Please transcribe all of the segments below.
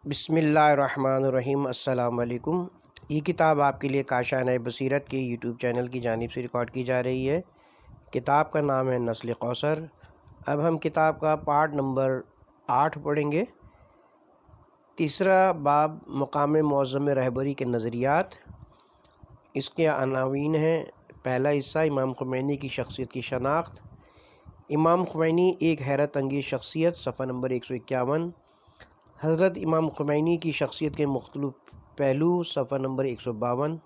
بسم اللہ الرحمن الرحیم۔ السلام علیکم۔ یہ کتاب آپ کے لیے کاشانۂ بصیرت کے یوٹیوب چینل کی جانب سے ریکارڈ کی جا رہی ہے۔ کتاب کا نام ہے نسل کوثر۔ اب ہم کتاب کا پارٹ نمبر 8 پڑھیں گے۔ تیسرا باب مقام معظم رہبری کے نظریات۔ اس کے عناوین ہیں: پہلا حصہ امام خمینی کی شخصیت کی شناخت۔ امام خمینی ایک حیرت انگیز شخصیت، صفحہ نمبر 151۔ حضرت امام خمینی کی شخصیت کے مختلف پہلو، صفحہ نمبر 152۔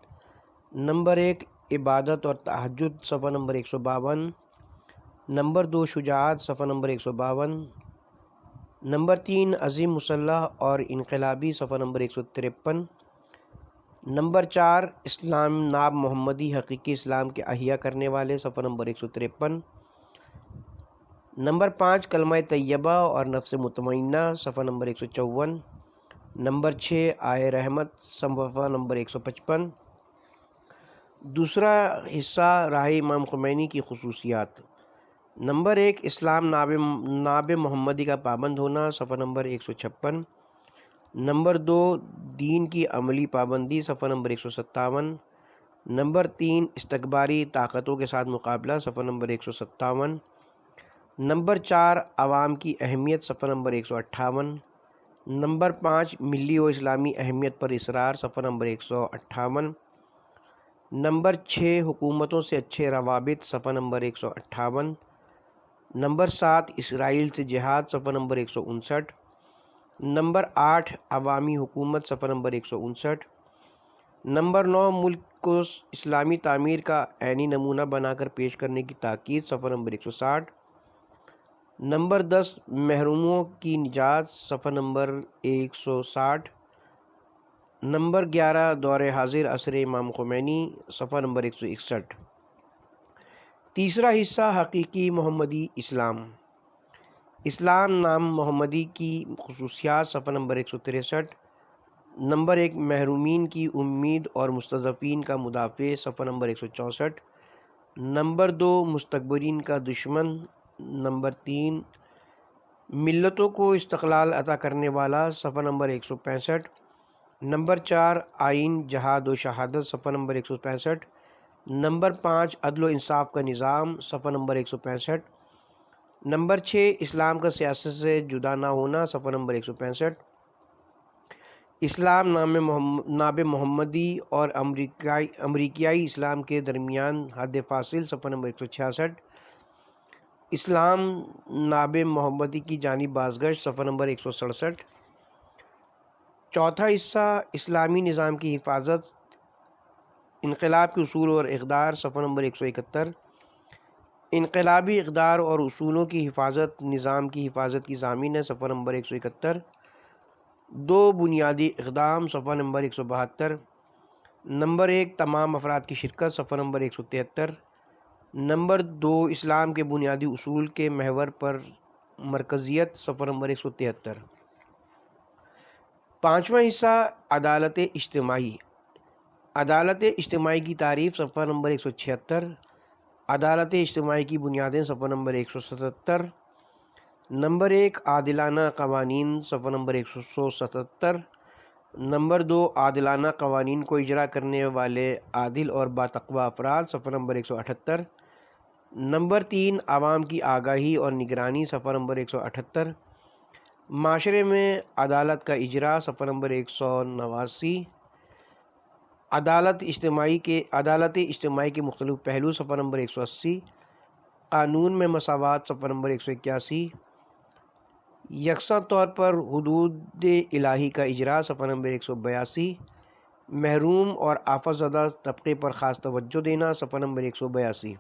نمبر 1 عبادت اور تہجد، صفحہ نمبر 152۔ نمبر 2 شجاعت، صفحہ نمبر 152۔ نمبر 3 عظیم مسلح اور انقلابی، صفحہ نمبر 153۔ نمبر 4 اسلام ناب محمدی، حقیقی اسلام کے احیا کرنے والے، صفحہ نمبر 153۔ نمبر 5 کلمہ طیبہ اور نفس مطمئنہ، صفحہ نمبر 154۔ نمبر 6 آئے رحمت، صفحہ نمبر 155۔ دوسرا حصہ راہ امام خمینی کی خصوصیات۔ نمبر 1 اسلام ناب محمدی کا پابند ہونا، صفحہ نمبر 156۔ نمبر 2 دین کی عملی پابندی، صفحہ نمبر 157۔ نمبر 3 استکباری طاقتوں کے ساتھ مقابلہ، صفحہ نمبر 157۔ نمبر 4 عوام کی اہمیت، صفحہ نمبر 158۔ نمبر 5 ملی و اسلامی اہمیت پر اصرار، صفحہ نمبر 158۔ نمبر 6 حکومتوں سے اچھے روابط، صفحہ نمبر 158۔ نمبر 7 اسرائیل سے جہاد، صفحہ نمبر 159۔ نمبر 8 عوامی حکومت، صفحہ نمبر 159۔ نمبر 9 ملک کو اسلامی تعمیر کا عینی نمونہ بنا کر پیش کرنے کی تاکید، صفحہ نمبر 160۔ نمبر 10 محروموں کی نجات، صفحہ نمبر 160۔ نمبر 11 دور حاضر عصر امام خمینی، صفحہ نمبر 161۔ تیسرا حصہ حقیقی محمدی اسلام۔ اسلام نام محمدی کی خصوصیات، صفحہ نمبر 163۔ نمبر 1 محرومین کی امید اور مستضعفین کا مدافع، صفحہ نمبر 164۔ نمبر 2 مستکبرین کا دشمن۔ نمبر 3 ملتوں کو استقلال عطا کرنے والا، صفحہ نمبر 165۔ نمبر 4 آئین جہاد و شہادت، صفحہ نمبر 165۔ نمبر 5 عدل و انصاف کا نظام، صفحہ نمبر 165۔ نمبر 6 اسلام کا سیاست سے جدا نہ ہونا، صفحہ نمبر 165۔ اسلام ناب محمدی اور امریکیائی اسلام کے درمیان حد فاصل، صفحہ نمبر 166۔ اسلام ناب محمدی کی جانب بازگشت، صفحہ نمبر 167۔ چوتھا حصہ اسلامی نظام کی حفاظت، انقلاب کے اصول اور اقدار، صفحہ نمبر 171۔ انقلابی اقدار اور اصولوں کی حفاظت نظام کی حفاظت کی ضامن ہے، صفحہ نمبر 171۔ 2 بنیادی اقدام، صفحہ نمبر 172۔ نمبر 1 تمام افراد کی شرکت، صفحہ نمبر 173۔ نمبر 2 اسلام کے بنیادی اصول کے محور پر مرکزیت، صفحہ نمبر 173۔ پانچواں حصہ عدالت اجتماعی۔ عدالت اجتماعی کی تعریف، صفحہ نمبر 176۔ عدالت اجتماعی کی بنیادیں، صفحہ نمبر 177۔ نمبر 1 عادلانہ قوانین، صفحہ نمبر 177۔ نمبر 2 عادلانہ قوانین کو اجرا کرنے والے عادل اور باتقوی افراد، صفحہ نمبر 178۔ نمبر 3 عوام کی آگاہی اور نگرانی، صفحہ نمبر 178۔ معاشرے میں عدالت کا اجرا، صفحہ نمبر 189۔ عدالت اجتماعی کے مختلف پہلو، صفحہ نمبر 180۔ قانون میں مساوات، صفحہ نمبر 181۔ یکساں طور پر حدود الہی کا اجرا، صفحہ نمبر 182۔ محروم اور آفت زدہ طبقے پر خاص توجہ دینا، صفحہ نمبر 182۔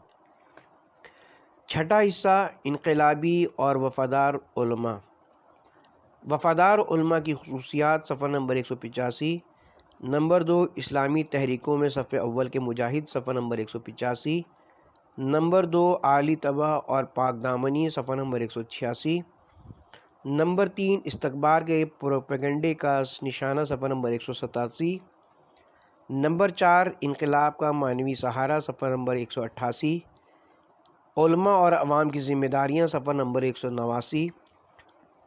چھٹا حصہ انقلابی اور وفادار علماء۔ وفادار علماء کی خصوصیات، صفحہ نمبر 185۔ نمبر 2 اسلامی تحریکوں میں صف اول کے مجاہد، صفحہ نمبر 185۔ نمبر 2 عالی طبع اور پاک دامنی، صفحہ نمبر 186۔ نمبر 3 استکبار کے پروپیگنڈے کا نشانہ، صفحہ نمبر 187۔ نمبر 4 انقلاب کا معنوی سہارا، صفحہ نمبر 188۔ علماء اور عوام کی ذمہ داریاں، صفحہ نمبر 189۔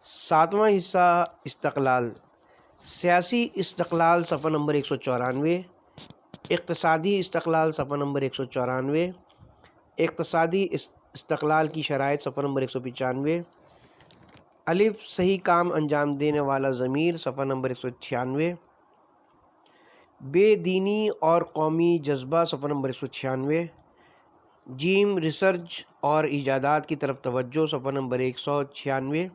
ساتواں حصہ استقلال۔ سیاسی استقلال صفحہ نمبر 194، اقتصادی استقلال صفحہ نمبر 194، اقتصادی استقلال کی شرائط صفحہ نمبر 195، الف صحیح کام انجام دینے والا ضمیر صفحہ نمبر 196، بے دینی اور قومی جذبہ صفحہ نمبر 196، جیم ریسرچ اور ایجادات کی طرف توجہ صفحہ نمبر 196،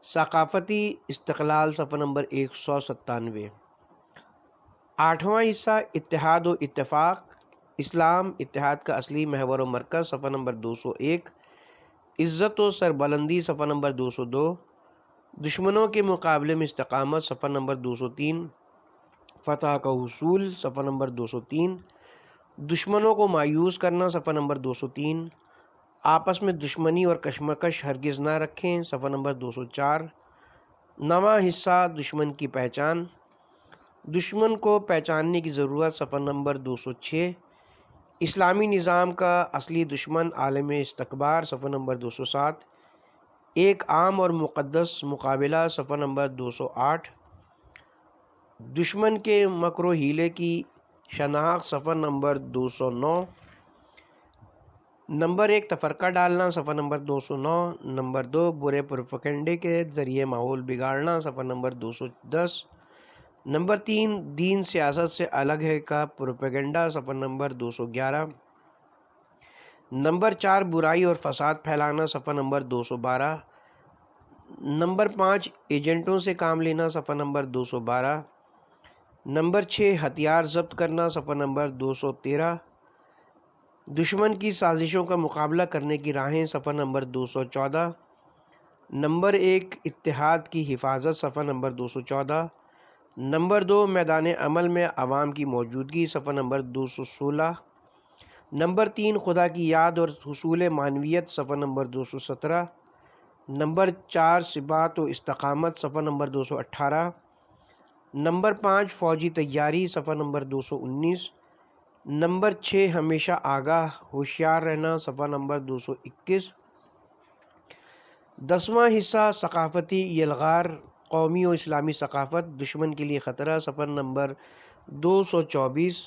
ثقافتی استقلال صفحہ نمبر 197۔ آٹھواں حصہ اتحاد و اتفاق، اسلام اتحاد کا اصلی محور و مرکز صفحہ نمبر 201، عزت و سربلندی صفحہ نمبر 202، دشمنوں کے مقابلے میں استقامت صفحہ نمبر 203، فتح کا حصول صفحہ نمبر 203، دشمنوں کو مایوس کرنا صفحہ نمبر 203، آپس میں دشمنی اور کشمکش ہرگز نہ رکھیں صفحہ نمبر 204۔ نواں حصہ دشمن کی پہچان، دشمن کو پہچاننے کی ضرورت صفحہ نمبر 206، اسلامی نظام کا اصلی دشمن عالم استکبار صفحہ نمبر 207، ایک عام اور مقدس مقابلہ صفحہ نمبر 208، دشمن کے مکر و حیلے کی شناخت صفحہ نمبر 209، نمبر 1 تفرقہ ڈالنا صفحہ نمبر 209، نمبر 2 برے پروپیگنڈے کے ذریعے ماحول بگاڑنا صفحہ نمبر 210، نمبر 3 دین سیاست سے الگ ہے کا پروپیگنڈا صفحہ نمبر 211، نمبر 4 برائی اور فساد پھیلانا صفحہ نمبر 212، نمبر 5 ایجنٹوں سے کام لینا صفحہ نمبر 212، نمبر 6 ہتھیار ضبط کرنا صفحہ نمبر 213، دشمن کی سازشوں کا مقابلہ کرنے کی راہیں صفحہ نمبر 214، نمبر 1 اتحاد کی حفاظت صفحہ نمبر 214، نمبر 2 میدان عمل میں عوام کی موجودگی صفحہ نمبر 216، نمبر 3 خدا کی یاد اور حصول معنویت صفحہ نمبر 217، نمبر 4 ثبات و استقامت صفحہ نمبر 218، نمبر 5 فوجی تیاری صفحہ نمبر 219، نمبر 6 ہمیشہ آگاہ ہوشیار رہنا صفحہ نمبر 221۔ 10واں حصہ ثقافتی یلغار، قومی و اسلامی ثقافت دشمن کے لیے خطرہ صفحہ نمبر 224،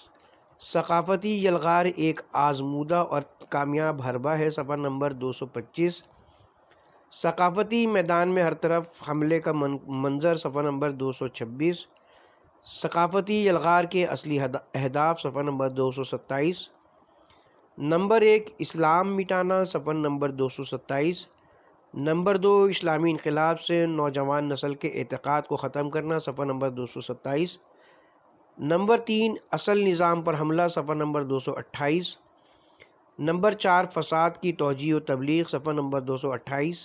ثقافتی یلغار ایک آزمودہ اور کامیاب حربہ ہے صفحہ نمبر 225، ثقافتی میدان میں ہر طرف حملے کا منظر صفحہ نمبر 226، ثقافتی یلغار کے اصلی اہداف صفحہ نمبر 227، نمبر 1 اسلام مٹانا صفحہ نمبر 227، نمبر 2 اسلامی انقلاب سے نوجوان نسل کے اعتقاد کو ختم کرنا صفحہ نمبر 227، نمبر 3 اصل نظام پر حملہ صفحہ نمبر 228، نمبر 4 فساد کی توجیہ و تبلیغ صفحہ نمبر 228،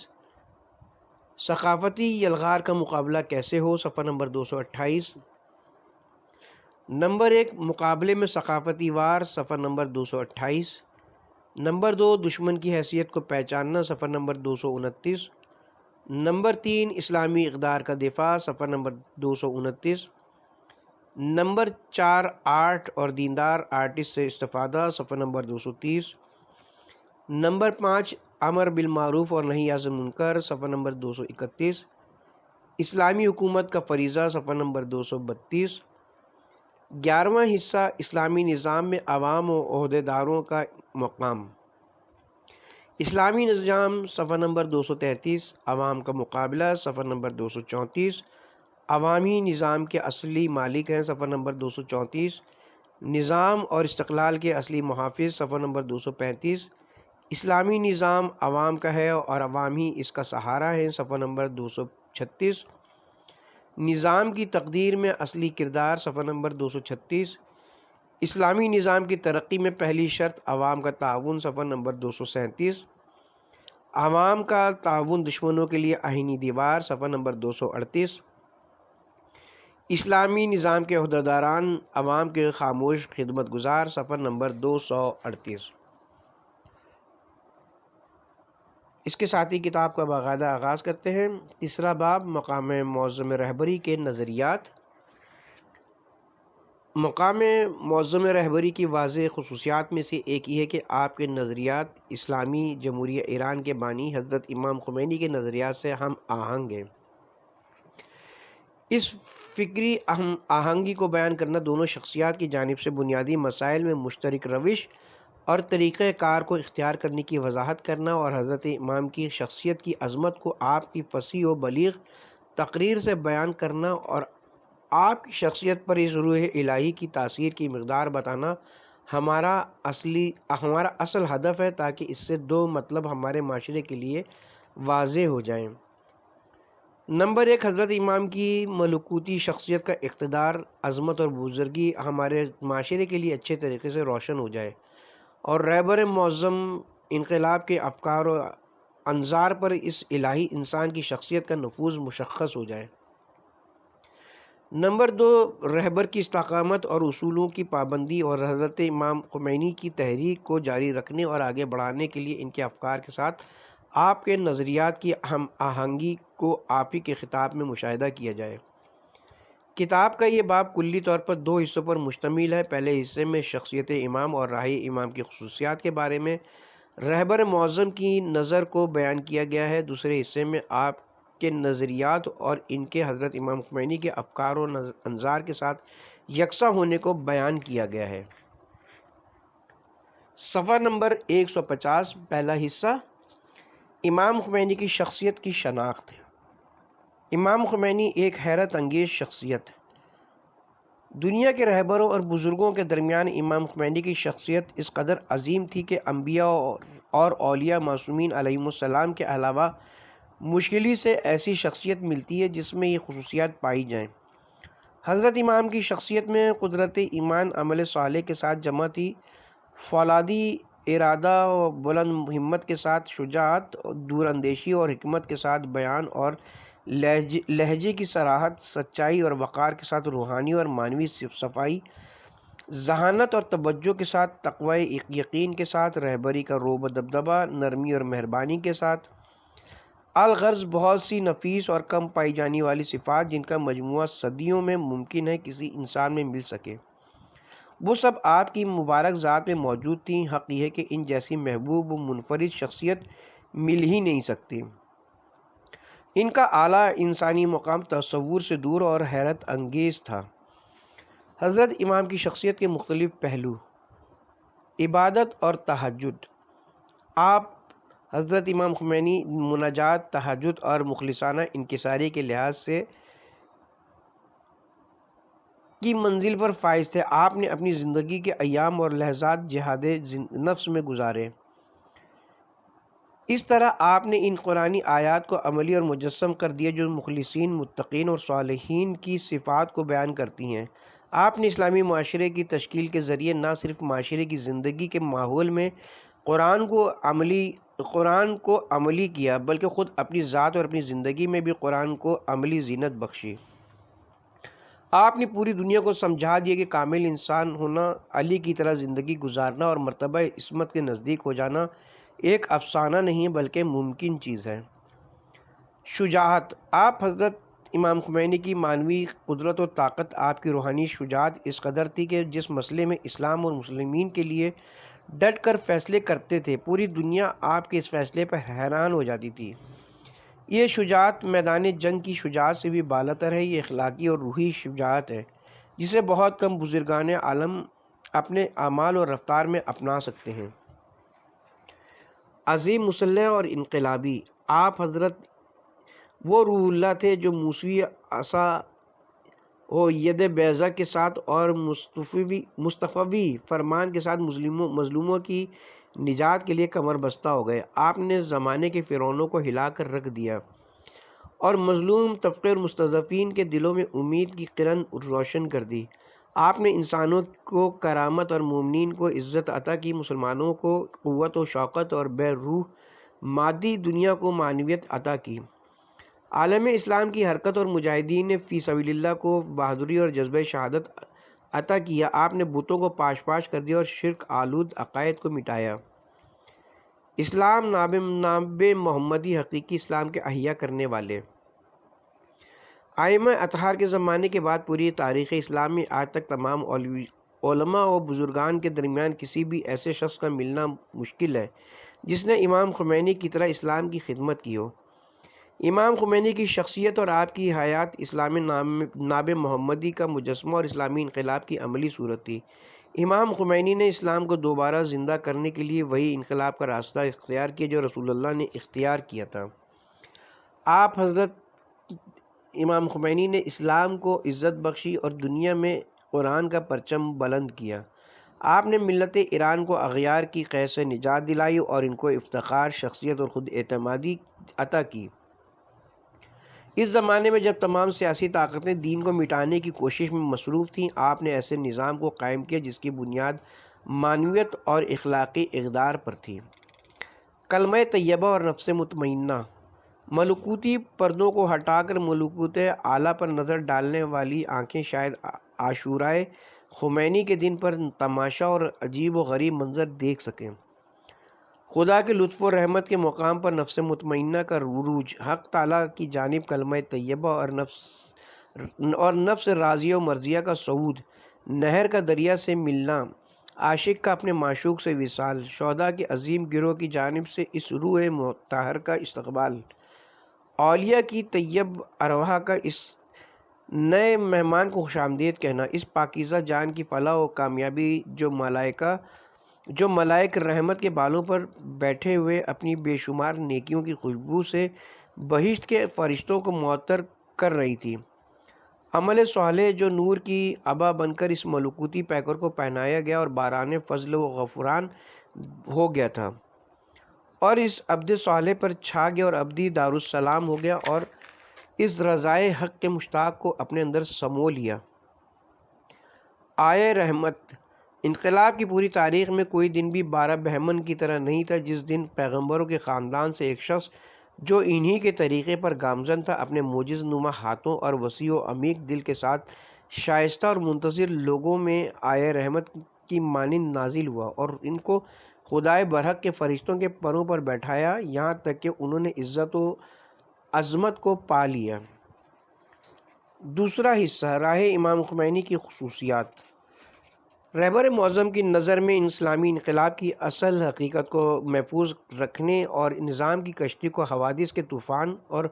ثقافتی یلغار کا مقابلہ کیسے ہو صفحہ نمبر 228، نمبر 1 مقابلے میں ثقافتی وار صفحہ نمبر 228، نمبر 2 دشمن کی حیثیت کو پہچاننا صفحہ نمبر 229، نمبر 3 اسلامی اقدار کا دفاع صفحہ نمبر 229، نمبر 4 آرٹ اور دیندار آرٹسٹ سے استفادہ صفحہ نمبر 230، نمبر 5 امر بالمعروف اور نہی عن منکر صفحہ نمبر 231، اسلامی حکومت کا فریضہ صفحہ نمبر 232۔ 11واں حصہ اسلامی نظام میں عوام و عہدیداروں کا مقام، اسلامی نظام صفحہ نمبر 233، عوام کا مقابلہ صفحہ نمبر 234، عوامی نظام کے اصلی مالک ہیں صفحہ نمبر 234، نظام اور استقلال کے اصلی محافظ صفحہ نمبر 235، اسلامی نظام عوام کا ہے اور عوام ہی اس کا سہارا ہے صفحہ نمبر 236، نظام کی تقدیر میں اصلی کردار صفحہ نمبر 236، اسلامی نظام کی ترقی میں پہلی شرط عوام کا تعاون صفحہ نمبر 237، عوام کا تعاون دشمنوں کے لیے آئینی دیوار صفحہ نمبر 238، اسلامی نظام کے عہدیداران عوام کے خاموش خدمت گزار صفحہ نمبر 238۔ اس کے ساتھ ہی کتاب کا باقاعدہ آغاز کرتے ہیں۔ تیسرا باب مقام معظم رہبری کے نظریات۔ مقام معظم رہبری کی واضح خصوصیات میں سے ایک یہ ہے کہ آپ کے نظریات اسلامی جمہوریہ ایران کے بانی حضرت امام خمینی کے نظریات سے ہم آہنگ ہیں۔ اس فکری آہنگی کو بیان کرنا دونوں شخصیات کی جانب سے بنیادی مسائل میں مشترک روش اور طریقہ کار کو اختیار کرنے کی وضاحت کرنا اور حضرت امام کی شخصیت کی عظمت کو آپ کی فصیح و بلیغ تقریر سے بیان کرنا اور آپ کی شخصیت پر اس روح الہی کی تاثیر کی مقدار بتانا ہمارا اصل ہدف ہے، تاکہ اس سے دو مطلب ہمارے معاشرے کے لیے واضح ہو جائیں۔ نمبر 1، حضرت امام کی ملکوتی شخصیت کا اقتدار، عظمت اور بزرگی ہمارے معاشرے کے لیے اچھے طریقے سے روشن ہو جائے اور رہبر معظم انقلاب کے افکار و انظار پر اس الہی انسان کی شخصیت کا نفوذ مشخص ہو جائے۔ نمبر 2، رہبر کی استقامت اور اصولوں کی پابندی اور حضرت امام خمینی کی تحریک کو جاری رکھنے اور آگے بڑھانے کے لیے ان کے افکار کے ساتھ آپ کے نظریات کی ہم آہنگی کو آپ ہی کے خطاب میں مشاہدہ کیا جائے۔ کتاب کا یہ باب کلی طور پر 2 حصوں پر مشتمل ہے۔ پہلے حصے میں شخصیت امام اور راہ امام کی خصوصیات کے بارے میں رہبر معظم کی نظر کو بیان کیا گیا ہے۔ دوسرے حصے میں آپ کے نظریات اور ان کے حضرت امام خمینی کے افکار و انظار کے ساتھ یکساں ہونے کو بیان کیا گیا ہے۔ صفحہ نمبر 150، پہلا حصہ، امام خمینی کی شخصیت کی شناخت۔ امام خمینی ایک حیرت انگیز شخصیت ہے۔ دنیا کے رہبروں اور بزرگوں کے درمیان امام خمینی کی شخصیت اس قدر عظیم تھی کہ انبیاء اور اولیاء معصومین علیہم السلام کے علاوہ مشکل ہی سے ایسی شخصیت ملتی ہے جس میں یہ خصوصیات پائی جائیں۔ حضرت امام کی شخصیت میں قدرت ایمان عمل صالح کے ساتھ جمع تھی، فولادی ارادہ و بلند ہمت کے ساتھ شجاعت، دور اندیشی اور حکمت کے ساتھ بیان اور لہجے کی صراحت، سچائی اور وقار کے ساتھ روحانی اور معنوی صفائی، ذہانت اور توجہ کے ساتھ تقوی یقین کے ساتھ رہبری کا رعب و دبدبہ، نرمی اور مہربانی کے ساتھ، الغرض بہت سی نفیس اور کم پائی جانے والی صفات جن کا مجموعہ صدیوں میں ممکن ہے کسی انسان میں مل سکے، وہ سب آپ کی مبارک ذات میں موجود تھیں۔ حق یہ ہے کہ ان جیسی محبوب و منفرد شخصیت مل ہی نہیں سکتی۔ ان کا اعلیٰ انسانی مقام تصور سے دور اور حیرت انگیز تھا۔ حضرت امام کی شخصیت کے مختلف پہلو، عبادت اور تہجد۔ آپ حضرت امام خمینی مناجات، تہجد اور مخلصانہ انکساری کے لحاظ سے کی منزل پر فائز تھے۔ آپ نے اپنی زندگی کے ایام اور لحظات جہاد نفس میں گزارے۔ اس طرح آپ نے ان قرآنی آیات کو عملی اور مجسم کر دیا جو مخلصین، متقین اور صالحین کی صفات کو بیان کرتی ہیں۔ آپ نے اسلامی معاشرے کی تشکیل کے ذریعے نہ صرف معاشرے کی زندگی کے ماحول میں قرآن کو عملی کیا، بلکہ خود اپنی ذات اور اپنی زندگی میں بھی قرآن کو عملی زینت بخشی۔ آپ نے پوری دنیا کو سمجھا دیا کہ کامل انسان ہونا، علی کی طرح زندگی گزارنا اور مرتبہ عصمت کے نزدیک ہو جانا ایک افسانہ نہیں بلکہ ممکن چیز ہے۔ شجاعت۔ آپ حضرت امام خمینی کی معنوی قدرت و طاقت، آپ کی روحانی شجاعت اس قدر تھی کہ جس مسئلے میں اسلام اور مسلمین کے لیے ڈٹ کر فیصلے کرتے تھے، پوری دنیا آپ کے اس فیصلے پر حیران ہو جاتی تھی۔ یہ شجاعت میدان جنگ کی شجاعت سے بھی بالاتر ہے۔ یہ اخلاقی اور روحی شجاعت ہے جسے بہت کم بزرگان عالم اپنے اعمال اور رفتار میں اپنا سکتے ہیں۔ عظیم مسلح اور انقلابی۔ آپ حضرت وہ روح اللہ تھے جو موسوی عصا و ید بیضا کے ساتھ اور مصطفی فرمان کے ساتھ مظلوموں کی نجات کے لیے کمر بستہ ہو گئے۔ آپ نے زمانے کے فرعونوں کو ہلا کر رکھ دیا اور مظلوم طبقے اور مستضعفین کے دلوں میں امید کی کرن روشن کر دی۔ آپ نے انسانوں کو کرامت اور مومنین کو عزت عطا کی، مسلمانوں کو قوت و شوکت اور بے روح مادی دنیا کو معنویت عطا کی۔ عالم اسلام کی حرکت اور مجاہدین نے فی سبیل اللہ کو بہادری اور جذبہ شہادت عطا کیا۔ آپ نے بتوں کو پاش پاش کر دیا اور شرک آلود عقائد کو مٹایا۔ اسلام ناب محمدی، حقیقی اسلام کے احیا کرنے والے۔ ائمہ اطہار کے زمانے کے بعد پوری تاریخ اسلام میں آج تک تمام علماء و بزرگان کے درمیان کسی بھی ایسے شخص کا ملنا مشکل ہے جس نے امام خمینی کی طرح اسلام کی خدمت کی ہو۔ امام خمینی کی شخصیت اور آپ کی حیات اسلامی ناب محمدی کا مجسمہ اور اسلامی انقلاب کی عملی صورت تھی۔ امام خمینی نے اسلام کو دوبارہ زندہ کرنے کے لیے وہی انقلاب کا راستہ اختیار کیا جو رسول اللہ نے اختیار کیا تھا۔ آپ حضرت امام خمینی نے اسلام کو عزت بخشی اور دنیا میں قرآن کا پرچم بلند کیا۔ آپ نے ملت ایران کو اغیار کی قید سے نجات دلائی اور ان کو افتخار، شخصیت اور خود اعتمادی عطا کی۔ اس زمانے میں جب تمام سیاسی طاقتیں دین کو مٹانے کی کوشش میں مصروف تھیں، آپ نے ایسے نظام کو قائم کیا جس کی بنیاد معنویت اور اخلاقی اقدار پر تھی۔ کلمہ طیبہ اور نفس مطمئنہ، ملکوتی پردوں کو ہٹا کر ملکوت اعلیٰ پر نظر ڈالنے والی آنکھیں شاید عاشورائے خمینی کے دن پر تماشا اور عجیب و غریب منظر دیکھ سکیں۔ خدا کے لطف و رحمت کے مقام پر نفس مطمئنہ کا عروج، حق تعالیٰ کی جانب کلمہ طیبہ اور نفس راضیہ و مرضیہ کا صعود، نہر کا دریا سے ملنا، عاشق کا اپنے معشوق سے وصال، شہداء کے عظیم گروہ کی جانب سے اس روح مطہر کا استقبال، اولیاء کی طیب ارواح کا اس نئے مہمان کو خوش آمدید کہنا، اس پاکیزہ جان کی فلاح و کامیابی جو ملائک رحمت کے بالوں پر بیٹھے ہوئے اپنی بے شمار نیکیوں کی خوشبو سے بہشت کے فرشتوں کو معطر کر رہی تھی، عمل صالح جو نور کی عبا بن کر اس ملکوتی پیکر کو پہنایا گیا اور باران فضل و غفران ہو گیا تھا اور اس عبد صالح پر چھا گیا اور ابدی دارالسلام ہو گیا اور اس رضائے حق کے مشتاق کو اپنے اندر سمو لیا۔ آئے رحمت، انقلاب کی پوری تاریخ میں کوئی دن بھی 12 بہمن کی طرح نہیں تھا جس دن پیغمبروں کے خاندان سے ایک شخص جو انہی کے طریقے پر گامزن تھا اپنے معجز نما ہاتھوں اور وسیع و عمیق دل کے ساتھ شائستہ اور منتظر لوگوں میں آئے رحمت کی مانند نازل ہوا اور ان کو خدائے برحق کے فرشتوں کے پروں پر بیٹھایا، یہاں تک کہ انہوں نے عزت و عظمت کو پا لیا۔ دوسرا حصہ، راہ امام خمینی کی خصوصیات۔ رہبر معظم کی نظر میں اسلامی انقلاب کی اصل حقیقت کو محفوظ رکھنے اور نظام کی کشتی کو حوادث کے طوفان اور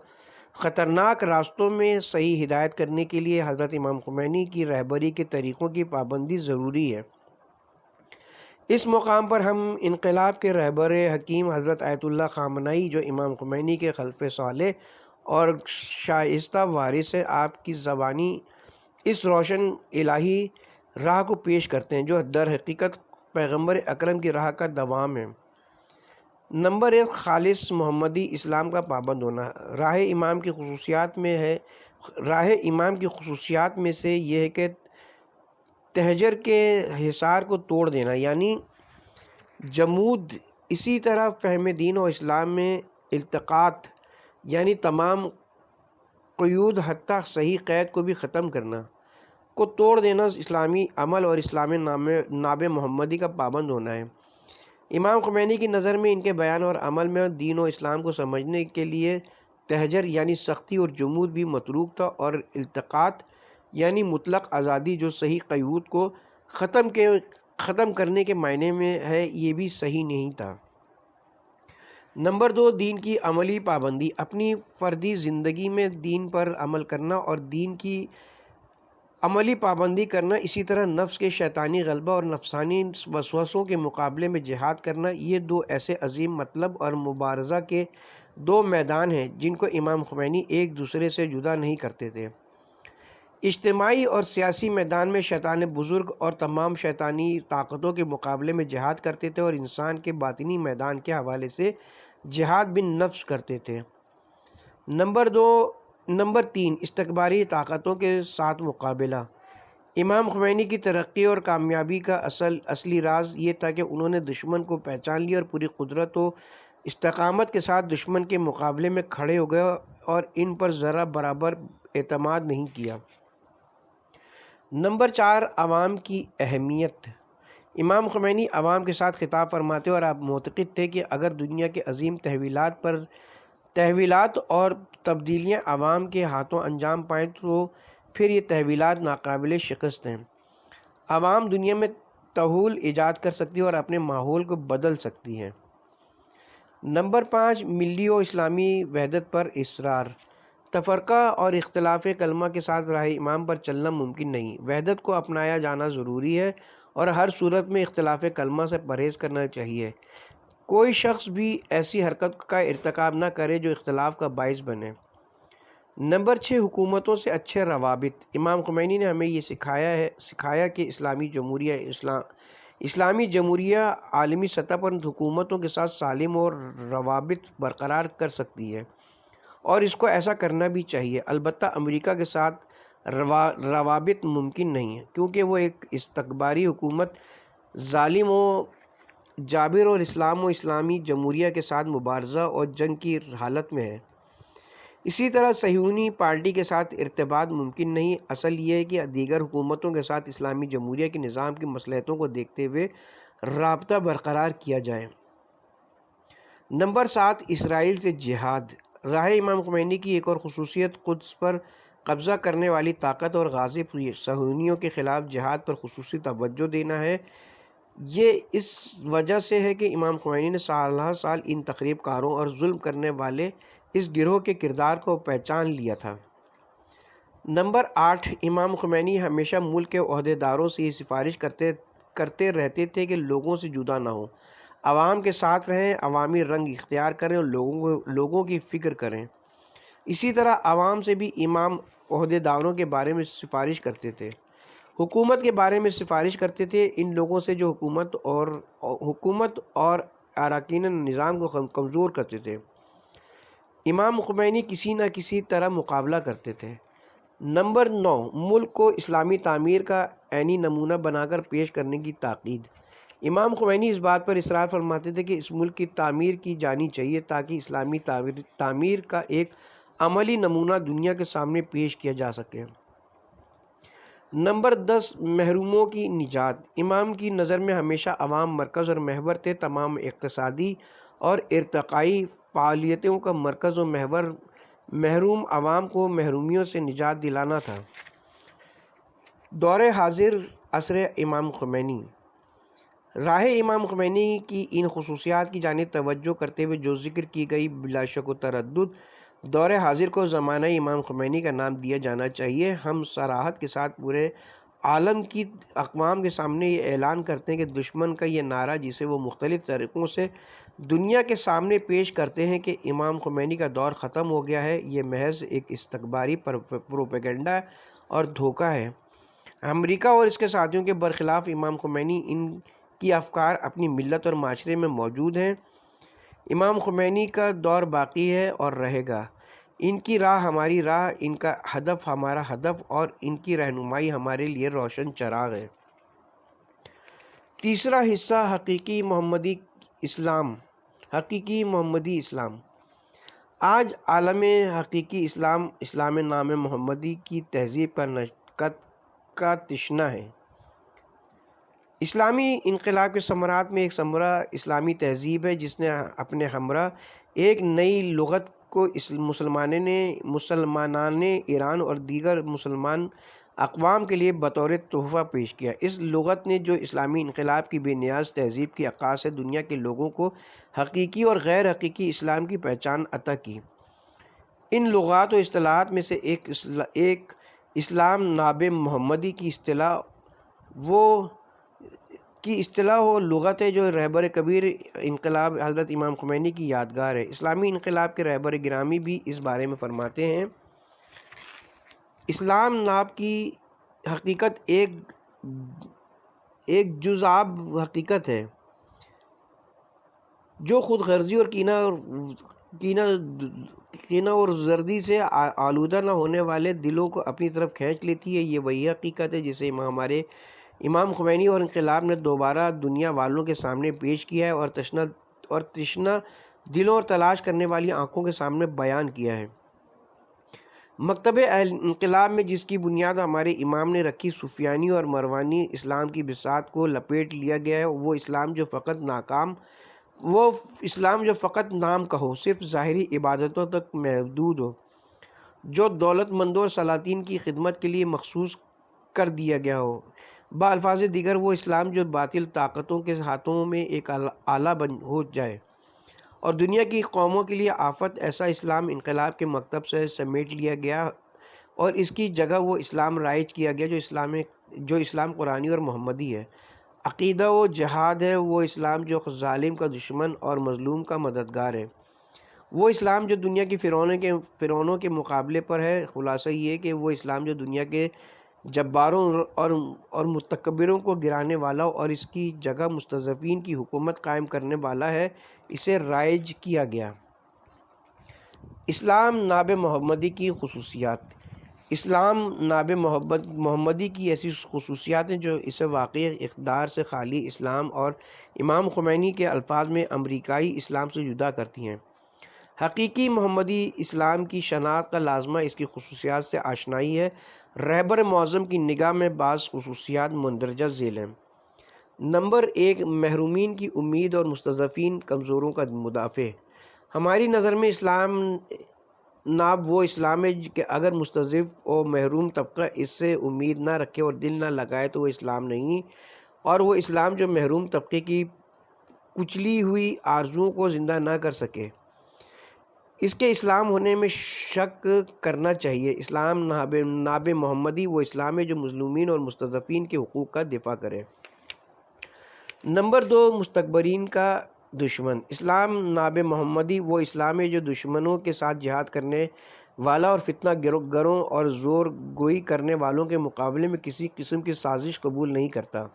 خطرناک راستوں میں صحیح ہدایت کرنے کے لیے حضرت امام خمینی کی رہبری کے طریقوں کی پابندی ضروری ہے۔ اس مقام پر ہم انقلاب کے رہبر حکیم حضرت آیت اللہ خامنائی جو امام خمینی کے خلف صالح اور شائستہ وارث ہے، آپ کی زبانی اس روشن الہی راہ کو پیش کرتے ہیں جو در حقیقت پیغمبر اکرم کی راہ کا دوام ہے۔ نمبر 1، خالص محمدی اسلام کا پابند ہونا۔ راہ امام کی خصوصیات میں سے یہ ہے کہ تہجر کے حصار کو توڑ دینا، یعنی جمود، اسی طرح فہم دین و اسلام میں التقاط، یعنی تمام قیود حتیٰ صحیح قید کو بھی ختم کرنا کو توڑ دینا اسلامی عمل اور اسلامی ناب محمدی کا پابند ہونا ہے۔ امام خمینی کی نظر میں ان کے بیان اور عمل میں دین و اسلام کو سمجھنے کے لیے تہجر یعنی سختی اور جمود بھی متروک تھا اور التقاط یعنی مطلق آزادی جو صحیح قیود کو ختم کرنے کے معنی میں ہے یہ بھی صحیح نہیں تھا۔ نمبر 2، دین کی عملی پابندی، اپنی فردی زندگی میں دین پر عمل کرنا اور دین کی عملی پابندی کرنا، اسی طرح نفس کے شیطانی غلبہ اور نفسانی وسوسوں کے مقابلے میں جہاد کرنا، یہ دو ایسے عظیم مطلب اور مبارزہ کے دو میدان ہیں جن کو امام خمینی ایک دوسرے سے جدا نہیں کرتے تھے۔ اجتماعی اور سیاسی میدان میں شیطان بزرگ اور تمام شیطانی طاقتوں کے مقابلے میں جہاد کرتے تھے اور انسان کے باطنی میدان کے حوالے سے جہاد بن نفس کرتے تھے۔ نمبر 3، استکباری طاقتوں کے ساتھ مقابلہ۔ امام خمینی کی ترقی اور کامیابی کا اصلی راز یہ تھا کہ انہوں نے دشمن کو پہچان لیا اور پوری قدرت و استقامت کے ساتھ دشمن کے مقابلے میں کھڑے ہو گئے اور ان پر ذرا برابر اعتماد نہیں کیا۔ نمبر 4، عوام کی اہمیت۔ امام خمینی عوام کے ساتھ خطاب فرماتے اور آپ معتقد تھے کہ اگر دنیا کے عظیم تحویلات اور تبدیلیاں عوام کے ہاتھوں انجام پائیں تو پھر یہ تحویلات ناقابل شکست ہیں۔ عوام دنیا میں تحول ایجاد کر سکتی ہے اور اپنے ماحول کو بدل سکتی ہے۔ نمبر 5، ملی و اسلامی وحدت پر اصرار۔ تفرقہ اور اختلاف کلمہ کے ساتھ راہ امام پر چلنا ممکن نہیں۔ وحدت کو اپنایا جانا ضروری ہے اور ہر صورت میں اختلاف کلمہ سے پرہیز کرنا چاہیے۔ کوئی شخص بھی ایسی حرکت کا ارتکاب نہ کرے جو اختلاف کا باعث بنے۔ نمبر 6، حکومتوں سے اچھے روابط۔ امام خمینی نے ہمیں یہ سکھایا کہ اسلامی جمہوریہ عالمی سطح پر حکومتوں کے ساتھ سالم اور روابط برقرار کر سکتی ہے اور اس کو ایسا کرنا بھی چاہیے۔ البتہ امریکہ کے ساتھ روابط ممکن نہیں ہے کیونکہ وہ ایک استکباری حکومت، ظالم و جابر اور اسلام و اسلامی جمہوریہ کے ساتھ مبارزہ اور جنگ کی حالت میں ہے۔ اسی طرح صہیونی پارٹی کے ساتھ ارتباط ممکن نہیں۔ اصل یہ ہے کہ دیگر حکومتوں کے ساتھ اسلامی جمہوریہ کے نظام کی مصلحتوں کو دیکھتے ہوئے رابطہ برقرار کیا جائے۔ نمبر 7، اسرائیل سے جہاد۔ راہ امام خمینی کی ایک اور خصوصیت قدس پر قبضہ کرنے والی طاقت اور غاصب صہیونیوں کے خلاف جہاد پر خصوصی توجہ دینا ہے۔ یہ اس وجہ سے ہے کہ امام خمینی نے سالہ سال ان تخریب کاروں اور ظلم کرنے والے اس گروہ کے کردار کو پہچان لیا تھا۔ نمبر 8، امام خمینی ہمیشہ ملک کے عہدیداروں سے یہ سفارش کرتے رہتے تھے کہ لوگوں سے جدا نہ ہوں، عوام کے ساتھ رہیں، عوامی رنگ اختیار کریں اور لوگوں کی فکر کریں۔ اسی طرح عوام سے بھی امام عہدیداروں کے بارے میں سفارش کرتے تھے، حکومت کے بارے میں سفارش کرتے تھے، ان لوگوں سے جو حکومت اور اراکین نظام کو کمزور کرتے تھے۔ امام خمینی کسی نہ کسی طرح مقابلہ کرتے تھے۔ نمبر 9، ملک کو اسلامی تعمیر کا عینی نمونہ بنا کر پیش کرنے کی تاکید۔ امام خمینی اس بات پر اصرار فرماتے تھے کہ اس ملک کی تعمیر کی جانی چاہیے تاکہ اسلامی تعمیر کا ایک عملی نمونہ دنیا کے سامنے پیش کیا جا سکے۔ نمبر 10، محروموں کی نجات۔ امام کی نظر میں ہمیشہ عوام مرکز اور محور تھے۔ تمام اقتصادی اور ارتقائی فعالیتوں کا مرکز و محور محروم عوام کو محرومیوں سے نجات دلانا تھا۔ دور حاضر عصر امام خمینی۔ راہ امام خمینی کی ان خصوصیات کی جانب توجہ کرتے ہوئے جو ذکر کی گئی، بلا شک و تردد دور حاضر کو زمانہ امام خمینی کا نام دیا جانا چاہیے۔ ہم صراحت کے ساتھ پورے عالم کی اقوام کے سامنے یہ اعلان کرتے ہیں کہ دشمن کا یہ نعرہ جسے وہ مختلف طریقوں سے دنیا کے سامنے پیش کرتے ہیں کہ امام خمینی کا دور ختم ہو گیا ہے، یہ محض ایک استکباری پروپیگنڈا اور دھوکہ ہے۔ امریکہ اور اس کے ساتھیوں کے برخلاف امام خمینی ان کی افکار اپنی ملت اور معاشرے میں موجود ہیں۔ امام خمینی کا دور باقی ہے اور رہے گا۔ ان کی راہ ہماری راہ، ان کا ہدف ہمارا ہدف اور ان کی رہنمائی ہمارے لیے روشن چراغ ہے۔ تیسرا حصہ، حقیقی محمدی اسلام۔ آج عالم حقیقی اسلام نام محمدی کی تہذیب کا نشأت کا تشنہ ہے۔ اسلامی انقلاب کے ثمرات میں ایک ثمرہ اسلامی تہذیب ہے جس نے اپنے ہمراہ ایک نئی لغت کو مسلمانان ایران اور دیگر مسلمان اقوام کے لیے بطور تحفہ پیش کیا۔ اس لغت نے جو اسلامی انقلاب کی بے نیاز تہذیب کی عکاس ہے، دنیا کے لوگوں کو حقیقی اور غیر حقیقی اسلام کی پہچان عطا کی۔ ان لغات و اصطلاحات میں سے ایک اسلام ناب محمدی کی اصطلاح وہ لغت ہے جو رہبر کبیر انقلاب حضرت امام خمینی کی یادگار ہے۔ اسلامی انقلاب کے رہبر گرامی بھی اس بارے میں فرماتے ہیں، اسلام ناب کی حقیقت ایک جزاب حقیقت ہے جو خود غرضی اور کینہ اور زردی سے آلودہ نہ ہونے والے دلوں کو اپنی طرف کھینچ لیتی ہے۔ یہ وہی حقیقت ہے جسے ہمارے امام خمینی اور انقلاب نے دوبارہ دنیا والوں کے سامنے پیش کیا ہے اور تشنہ دلوں اور تلاش کرنے والی آنکھوں کے سامنے بیان کیا ہے۔ مکتب انقلاب میں جس کی بنیاد ہمارے امام نے رکھی، سفیانی اور مروانی اسلام کی بساط کو لپیٹ لیا گیا ہے۔ وہ اسلام جو فقط نام کا ہو، صرف ظاہری عبادتوں تک محدود ہو، جو دولت مندوں اور سلاطین کی خدمت کے لیے مخصوص کر دیا گیا ہو۔ بالفاظ دیگر وہ اسلام جو باطل طاقتوں کے ہاتھوں میں ایک آلہ ہو جائے اور دنیا کی قوموں کے لیے آفت، ایسا اسلام انقلاب کے مکتب سے سمیٹ لیا گیا اور اس کی جگہ وہ اسلام رائج کیا گیا جو اسلام قرآنی اور محمدی ہے۔ عقیدہ و جہاد ہے وہ اسلام جو ظالم کا دشمن اور مظلوم کا مددگار ہے، وہ اسلام جو دنیا کی فرعونوں کے مقابلے پر ہے۔ خلاصہ یہ کہ وہ اسلام جو دنیا کے جباروں اور متکبروں کو گرانے والا اور اس کی جگہ مستضعفین کی حکومت قائم کرنے والا ہے، اسے رائج کیا گیا۔ اسلام ناب محمدی کی خصوصیات۔ اسلام ناب محمدی کی ایسی خصوصیات ہیں جو اسے واقعی اقتدار سے خالی اسلام اور امام خمینی کے الفاظ میں امریکائی اسلام سے جدا کرتی ہیں۔ حقیقی محمدی اسلام کی شناخت کا لازمہ اس کی خصوصیات سے آشنائی ہے۔ رہبر معظم کی نگاہ میں بعض خصوصیات مندرجہ ذیل ہیں۔ نمبر 1، محرومین کی امید اور مستضعفین کمزوروں کا مدافع۔ ہماری نظر میں اسلام ناب وہ اسلام ہے کہ اگر مستضعف و محروم طبقہ اس سے امید نہ رکھے اور دل نہ لگائے تو وہ اسلام نہیں، اور وہ اسلام جو محروم طبقے کی کچلی ہوئی آرزوؤں کو زندہ نہ کر سکے، اس کے اسلام ہونے میں شک کرنا چاہیے۔ اسلام ناب محمدی وہ اسلام ہے جو مظلومین اور مستضعفین کے حقوق کا دفاع کرے۔ نمبر 2، مستکبرین کا دشمن۔ اسلام ناب محمدی وہ اسلام ہے جو دشمنوں کے ساتھ جہاد کرنے والا اور فتنہ گروں اور زور گوئی کرنے والوں کے مقابلے میں کسی قسم کی سازش قبول نہیں کرتا۔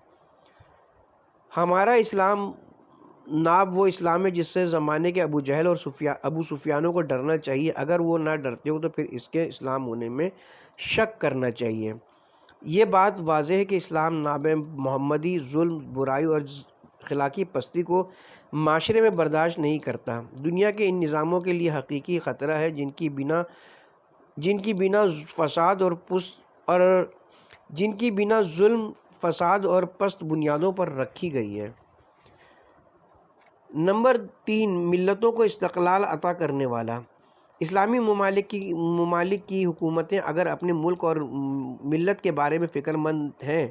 ہمارا اسلام ناب وہ اسلام ہے جس سے زمانے کے ابو جہل اور ابو سفیانوں کو ڈرنا چاہیے۔ اگر وہ نہ ڈرتے ہو تو پھر اس کے اسلام ہونے میں شک کرنا چاہیے۔ یہ بات واضح ہے کہ اسلام ناب محمدی ظلم، برائی اور اخلاقی پستی کو معاشرے میں برداشت نہیں کرتا۔ دنیا کے ان نظاموں کے لیے حقیقی خطرہ ہے جن کی بنا ظلم، فساد اور پست بنیادوں پر رکھی گئی ہے۔ نمبر 3، ملتوں کو استقلال عطا کرنے والا۔ اسلامی ممالک کی حکومتیں اگر اپنے ملک اور ملت کے بارے میں فکر مند ہیں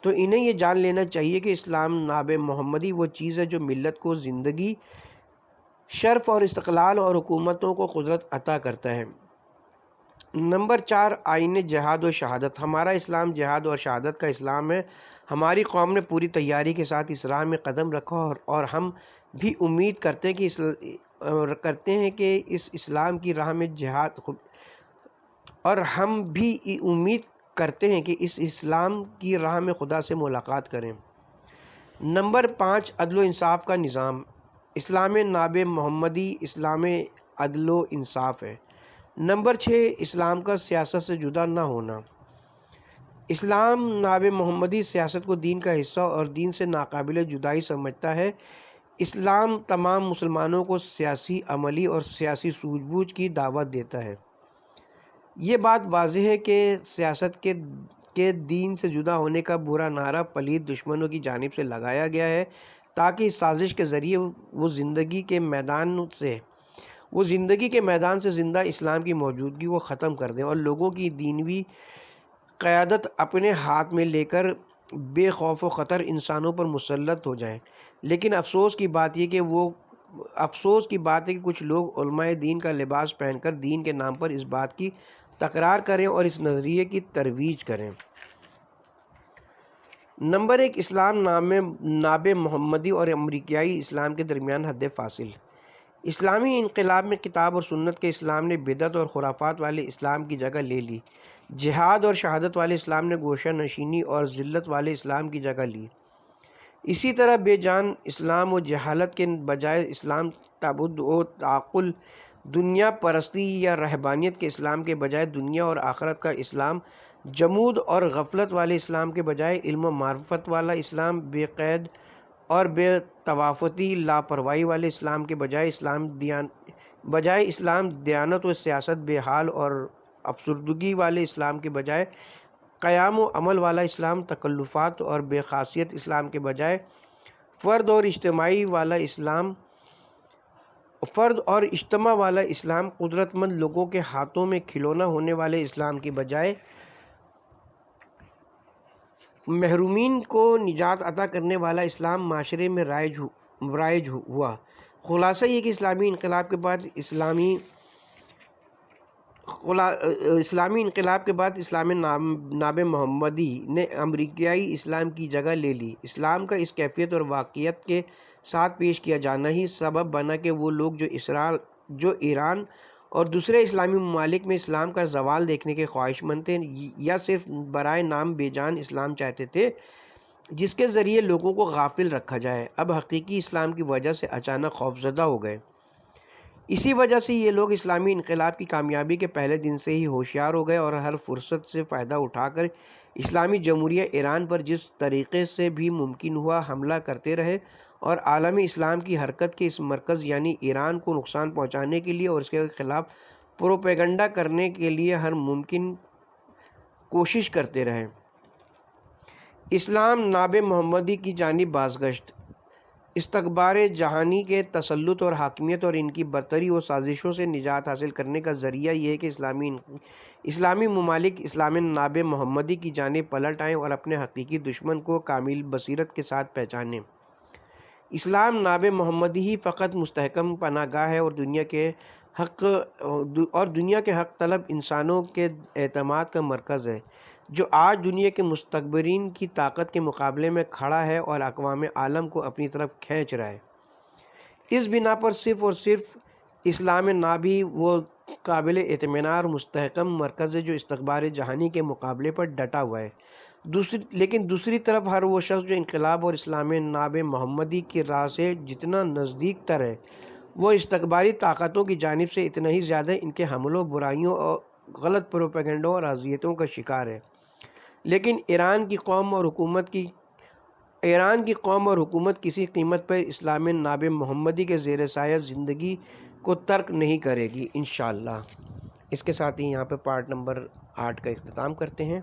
تو انہیں یہ جان لینا چاہیے کہ اسلام ناب محمدی وہ چیز ہے جو ملت کو زندگی، شرف اور استقلال اور حکومتوں کو قدرت عطا کرتا ہے۔ نمبر 4، آئین جہاد و شہادت۔ ہمارا اسلام جہاد اور شہادت کا اسلام ہے۔ ہماری قوم نے پوری تیاری کے ساتھ اس راہ میں قدم رکھا اور ہم بھی امید کرتے ہیں کہ اس اسلام کی راہ میں خدا سے ملاقات کریں۔ نمبر 5، عدل و انصاف کا نظام۔ اسلام ناب محمدی اسلام عدل و انصاف ہے۔ نمبر 6، اسلام کا سیاست سے جدا نہ ہونا۔ اسلام ناب محمدی سیاست کو دین کا حصہ اور دین سے ناقابل جدائی سمجھتا ہے۔ اسلام تمام مسلمانوں کو سیاسی، عملی اور سیاسی سوجھ بوجھ کی دعوت دیتا ہے۔ یہ بات واضح ہے کہ سیاست کے دین سے جدا ہونے کا برا نعرہ پلید دشمنوں کی جانب سے لگایا گیا ہے تاکہ اس سازش کے ذریعے وہ زندگی کے میدان سے زندہ اسلام کی موجودگی کو ختم کر دیں اور لوگوں کی دینوی قیادت اپنے ہاتھ میں لے کر بے خوف و خطر انسانوں پر مسلط ہو جائیں۔ لیکن افسوس کی بات ہے کہ کچھ لوگ علماء دین کا لباس پہن کر دین کے نام پر اس بات کی تکرار کریں اور اس نظریے کی ترویج کریں۔ نمبر 1، اسلام ناب محمدی اور امریکائی اسلام کے درمیان حد فاصل۔ اسلامی انقلاب میں کتاب اور سنت کے اسلام نے بدعت اور خرافات والے اسلام کی جگہ لے لی۔ جہاد اور شہادت والے اسلام نے گوشہ نشینی اور ذلت والے اسلام کی جگہ لی۔ اسی طرح بے جان اسلام و جہالت کے بجائے اسلام تعبد و تعقل، دنیا پرستی یا رہبانیت کے اسلام کے بجائے دنیا اور آخرت کا اسلام، جمود اور غفلت والے اسلام کے بجائے علم و معرفت والا اسلام، بے قید اور بے طوافتی لاپرواہی والے اسلام کے بجائے اسلام دیانت و سیاست، بے حال اور افسردگی والے اسلام کے بجائے قیام و عمل والا اسلام، تکلفات اور بے خاصیت اسلام کے بجائے فرد اور اجتماع والا اسلام، قدرت مند لوگوں کے ہاتھوں میں کھلونا ہونے والے اسلام کے بجائے محرومین کو نجات عطا کرنے والا اسلام معاشرے میں رائج ہوا۔ خلاصہ یہ کہ اسلامی انقلاب کے بعد اسلام ناب محمدی نے امریکائی اسلام کی جگہ لے لی۔ اسلام کا اس کیفیت اور واقعیت کے ساتھ پیش کیا جانا ہی سبب بنا کہ وہ لوگ جو ایران اور دوسرے اسلامی ممالک میں اسلام کا زوال دیکھنے کے خواہش مند تھے یا صرف برائے نام بے جان اسلام چاہتے تھے جس کے ذریعے لوگوں کو غافل رکھا جائے، اب حقیقی اسلام کی وجہ سے اچانک خوفزدہ ہو گئے۔ اسی وجہ سے یہ لوگ اسلامی انقلاب کی کامیابی کے پہلے دن سے ہی ہوشیار ہو گئے اور ہر فرصت سے فائدہ اٹھا کر اسلامی جمہوریہ ایران پر جس طریقے سے بھی ممکن ہوا حملہ کرتے رہے اور عالم اسلام کی حرکت کے اس مرکز یعنی ایران کو نقصان پہنچانے کے لیے اور اس کے خلاف پروپیگنڈا کرنے کے لیے ہر ممکن کوشش کرتے رہے۔ اسلام ناب محمدی کی جانب بازگشت۔ استکبار جہانی کے تسلط اور حاکمیت اور ان کی برتری و سازشوں سے نجات حاصل کرنے کا ذریعہ یہ ہے کہ اسلامی ممالک اسلام ناب محمدی کی جانب پلٹ آئیں اور اپنے حقیقی دشمن کو کامل بصیرت کے ساتھ پہچانیں۔ اسلام ناب محمدی ہی فقط مستحکم پناہ گاہ ہے اور دنیا کے حق طلب انسانوں کے اعتماد کا مرکز ہے، جو آج دنیا کے مستکبرین کی طاقت کے مقابلے میں کھڑا ہے اور اقوام عالم کو اپنی طرف کھینچ رہا ہے۔ اس بنا پر صرف اور صرف اسلام ناب ہی وہ قابل اطمینان اور مستحکم مرکز ہے جو استکبار جہانی کے مقابلے پر ڈٹا ہوا ہے۔ لیکن دوسری طرف ہر وہ شخص جو انقلاب اور اسلام ناب محمدی کی راہ سے جتنا نزدیک تر ہے، وہ استکباری طاقتوں کی جانب سے اتنا ہی زیادہ ان کے حملوں، برائیوں اور غلط پروپیگنڈوں اور اذیتوں کا شکار ہے۔ لیکن ایران کی قوم اور حکومت کسی قیمت پر اسلام ناب محمدی کے زیر سایہ زندگی کو ترک نہیں کرے گی انشاءاللہ۔ اس کے ساتھ ہی یہاں پہ پارٹ نمبر 8 کا اختتام کرتے ہیں۔